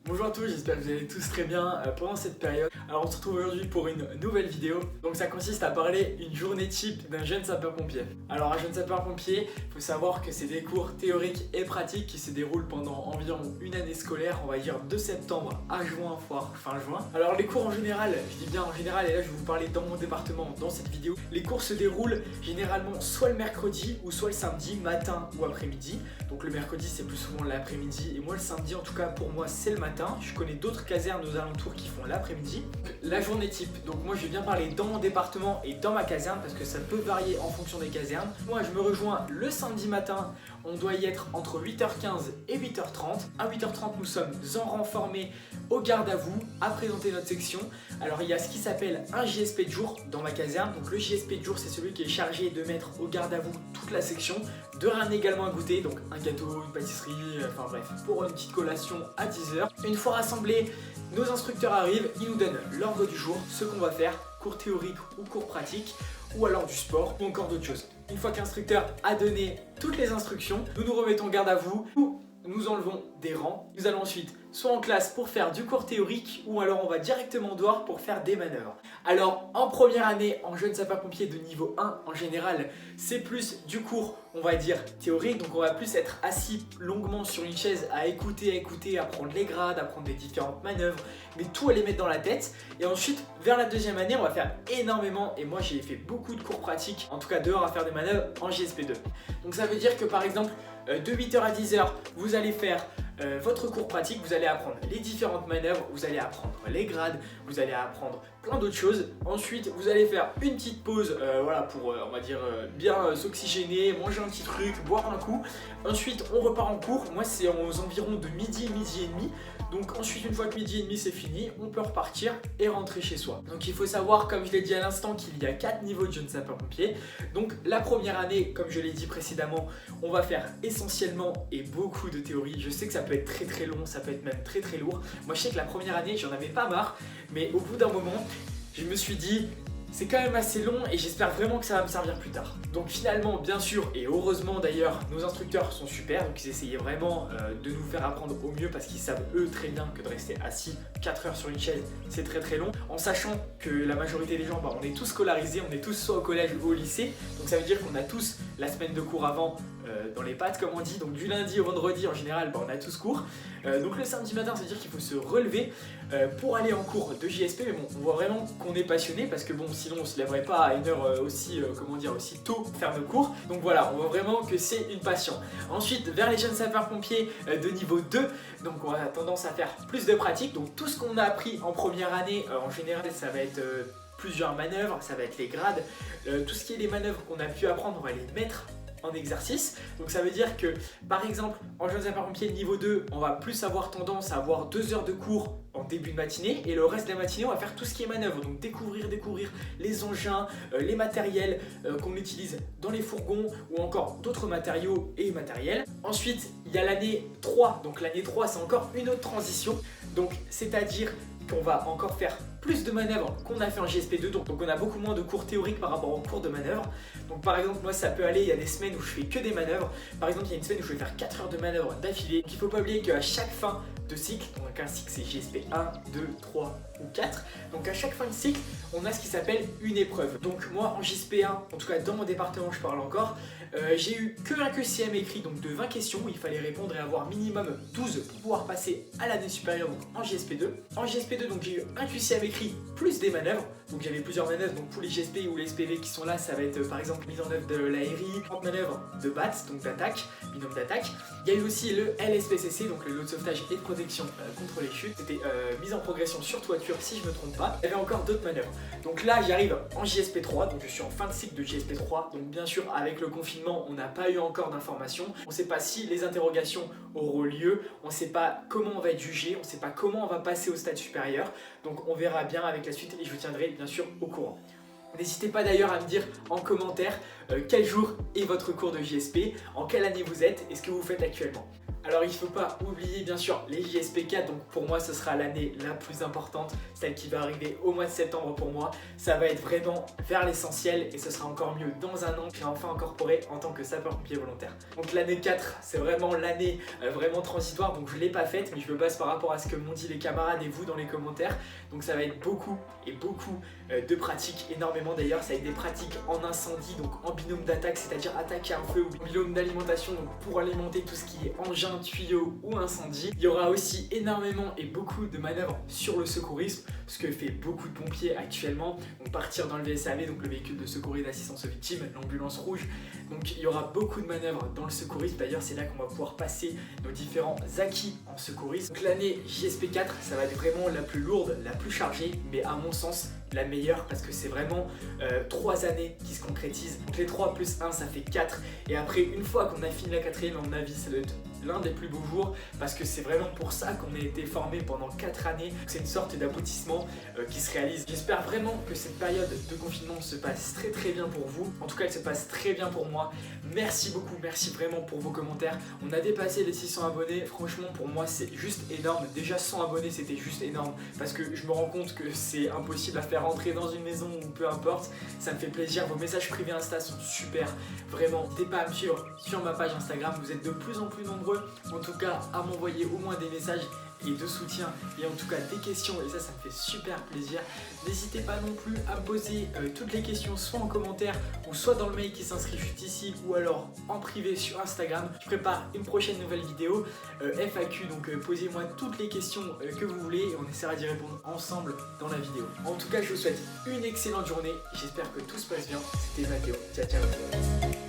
Bonjour à tous, j'espère que vous allez tous très bien pendant cette période. Alors on se retrouve aujourd'hui pour une nouvelle vidéo. Donc ça consiste à parler une journée type d'un jeune sapeur-pompier. Alors un jeune sapeur-pompier, il faut savoir que c'est des cours théoriques et pratiques qui se déroulent pendant environ une année scolaire, on va dire de septembre à juin, voire fin juin. Alors les cours en général, je dis bien en général, et là je vais vous parler dans mon département dans cette vidéo. Les cours se déroulent généralement soit le mercredi ou soit le samedi, matin ou après-midi. Donc le mercredi c'est plus souvent l'après-midi et moi le samedi en tout cas pour moi c'est le matin. Je connais d'autres casernes aux alentours qui font l'après-midi. La journée type, donc moi je vais bien parler dans mon département et dans ma caserne parce que ça peut varier en fonction des casernes. Moi je me rejoins le samedi matin, on doit y être entre 8h15 et 8h30. À 8h30 nous sommes en rang formé au garde à vous à présenter notre section. Alors il y a ce qui s'appelle un JSP de jour dans ma caserne. Donc le JSP de jour c'est celui qui est chargé de mettre au garde à vous toute la section, de ramener également à goûter, donc un gâteau, une pâtisserie, enfin bref, pour une petite collation à 10h. Une fois rassemblés, nos instructeurs arrivent, ils nous donnent l'ordre du jour, ce qu'on va faire, cours théorique ou cours pratique, ou alors du sport, ou encore d'autres choses. Une fois que l'instructeur a donné toutes les instructions, nous nous remettons garde à vous, ou nous enlevons des rangs. Nous allons ensuite soit en classe pour faire du cours théorique, ou alors on va directement dehors pour faire des manœuvres. Alors en première année, en jeune sapeur-pompier de niveau 1, en général, c'est plus du cours, on va dire, théorique. Donc on va plus être assis longuement sur une chaise à écouter, apprendre les grades, apprendre les différentes manœuvres, mais tout à les mettre dans la tête. Et ensuite, vers la deuxième année, on va faire énormément, et moi j'ai fait beaucoup de cours pratiques, en tout cas dehors à faire des manœuvres en JSP2. Donc ça veut dire que par exemple, de 8h à 10h, vous allez faire votre cours pratique, vous allez apprendre les différentes manœuvres, vous allez apprendre les grades, vous allez apprendre plein d'autres choses. Ensuite, vous allez faire une petite pause voilà, pour, on va dire, bien s'oxygéner, manger un petit truc, boire un coup. Ensuite, on repart en cours. Moi, c'est aux environs de midi et demi. Donc ensuite, une fois que midi et demi c'est fini, on peut repartir et rentrer chez soi. Donc il faut savoir, comme je l'ai dit à l'instant, qu'il y a 4 niveaux de jeune sapeur-pompier. Donc la première année, comme je l'ai dit précédemment, on va faire essentiellement et beaucoup de théorie. Je sais que ça peut être très long, ça peut être même très lourd. Moi je sais que la première année, j'en avais pas marre, mais au bout d'un moment, je me suis dit, c'est quand même assez long et j'espère vraiment que ça va me servir plus tard. Donc finalement, bien sûr, et heureusement d'ailleurs, nos instructeurs sont super, donc ils essayaient vraiment de nous faire apprendre au mieux parce qu'ils savent eux très bien que de rester assis 4 heures sur une chaise, c'est très long. En sachant que la majorité des gens, on est tous scolarisés, on est tous soit au collège ou au lycée, donc ça veut dire qu'on a tous la semaine de cours avant dans les pattes comme on dit, donc du lundi au vendredi en général on a tous cours. Donc le samedi matin ça veut dire qu'il faut se relever pour aller en cours de JSP, mais bon on voit vraiment qu'on est passionné parce que bon sinon on se lèverait pas à une heure aussi aussi tôt pour faire nos cours. Donc voilà, on voit vraiment que c'est une passion. Ensuite vers les jeunes sapeurs-pompiers de niveau 2, donc on a tendance à faire plus de pratique, donc tout ce qu'on a appris en première année en général ça va être plusieurs manœuvres, ça va être les grades, tout ce qui est les manœuvres qu'on a pu apprendre on va les mettre en exercice. Donc ça veut dire que par exemple en jeune sapeur-pompier niveau 2 on va plus avoir tendance à avoir 2 heures de cours en début de matinée et le reste de la matinée on va faire tout ce qui est manœuvre, donc découvrir les engins, les matériels qu'on utilise dans les fourgons ou encore d'autres matériaux et matériels. Ensuite il y a l'année 3, donc l'année 3 c'est encore une autre transition, donc c'est à dire qu'on va encore faire plus de manœuvres qu'on a fait en JSP2, donc on a beaucoup moins de cours théoriques par rapport aux cours de manœuvres. Donc par exemple moi ça peut aller, il y a des semaines où je fais que des manœuvres, par exemple il y a une semaine où je vais faire 4 heures de manœuvres d'affilée. Donc il ne faut pas oublier qu'à chaque fin de cycle, donc un cycle c'est JSP 1, 2, 3 ou 4, donc à chaque fin de cycle on a ce qui s'appelle une épreuve. Donc moi en JSP1, en tout cas dans mon département je parle encore, j'ai eu que un QCM écrit, donc de 20 questions où il fallait répondre et avoir minimum 12 pour pouvoir passer à l'année supérieure, donc en JSP2. En JSP2 donc j'ai eu un QCM écrit plus des manœuvres, donc j'avais plusieurs manœuvres, donc pour les GSP ou les SPV qui sont là ça va être par exemple mise en œuvre de l'aérie, 30 manœuvres de BAT, donc d'attaque, binôme d'attaque. Il y a eu aussi le LSPCC, donc le lot de sauvetage et de protection contre les chutes, c'était mise en progression sur toiture si je me trompe pas. Il y avait encore d'autres manœuvres. Donc là j'arrive en JSP3, donc je suis en fin de cycle de JSP3, donc bien sûr avec le confinement on n'a pas eu encore d'informations, on ne sait pas si les interrogations auront lieu, on ne sait pas comment on va être jugé, on ne sait pas comment on va passer au stade supérieur, donc on verra bien avec la suite et je vous tiendrai bien sûr au courant. N'hésitez pas d'ailleurs à me dire en commentaire quel jour est votre cours de JSP, en quelle année vous êtes et ce que vous faites actuellement. Alors il ne faut pas oublier bien sûr les JSP4, donc pour moi ce sera l'année la plus importante, celle qui va arriver au mois de septembre pour moi. Ça va être vraiment vers l'essentiel et ce sera encore mieux dans un an que j'ai enfin incorporé en tant que sapeur-pompier volontaire. Donc l'année 4, c'est vraiment l'année vraiment transitoire, donc je ne l'ai pas faite, mais je me base par rapport à ce que m'ont dit les camarades et vous dans les commentaires. Donc ça va être beaucoup de pratiques, énormément d'ailleurs. Ça va être des pratiques en incendie, donc en binôme d'attaque, c'est-à-dire attaquer un feu, ou binôme d'alimentation, donc pour alimenter tout ce qui est engin, tuyau ou incendie. Il y aura aussi énormément et beaucoup de manœuvres sur le secourisme, ce que fait beaucoup de pompiers actuellement. Donc partir dans le VSAV, donc le véhicule de secours et d'assistance aux victimes, l'ambulance rouge. Donc il y aura beaucoup de manœuvres dans le secourisme. D'ailleurs c'est là qu'on va pouvoir passer nos différents acquis en secourisme. Donc l'année JSP4, ça va être vraiment la plus lourde, la plus chargée, mais à mon sens la meilleure, parce que c'est vraiment 3 années qui se concrétisent. Donc les 3 plus 1 ça fait 4, et après une fois qu'on a fini la 4e, à mon avis ça doit être l'un des plus beaux jours, parce que c'est vraiment pour ça qu'on a été formé pendant 4 années. C'est une sorte d'aboutissement qui se réalise. J'espère vraiment que cette période de confinement se passe très bien pour vous. En tout cas elle se passe très bien pour moi. Merci beaucoup, merci vraiment pour vos commentaires. On a dépassé les 600 abonnés, franchement pour moi c'est juste énorme. Déjà 100 abonnés c'était juste énorme, parce que je me rends compte que c'est impossible à faire rentrer dans une maison ou peu importe. Ça me fait plaisir, vos messages privés Insta sont super, vraiment. N'hésitez pas à me suivre sur ma page Instagram, vous êtes de plus en plus nombreux en tout cas à m'envoyer au moins des messages et de soutien, et en tout cas des questions, et ça me fait super plaisir. N'hésitez pas non plus à me poser toutes les questions, soit en commentaire ou soit dans le mail qui s'inscrit juste ici, ou alors en privé sur Instagram. Je prépare une prochaine nouvelle vidéo FAQ, donc posez-moi toutes les questions que vous voulez et on essaiera d'y répondre ensemble dans la vidéo. En tout cas je vous souhaite une excellente journée, j'espère que tout se passe bien. C'était Mathéo, ciao ciao.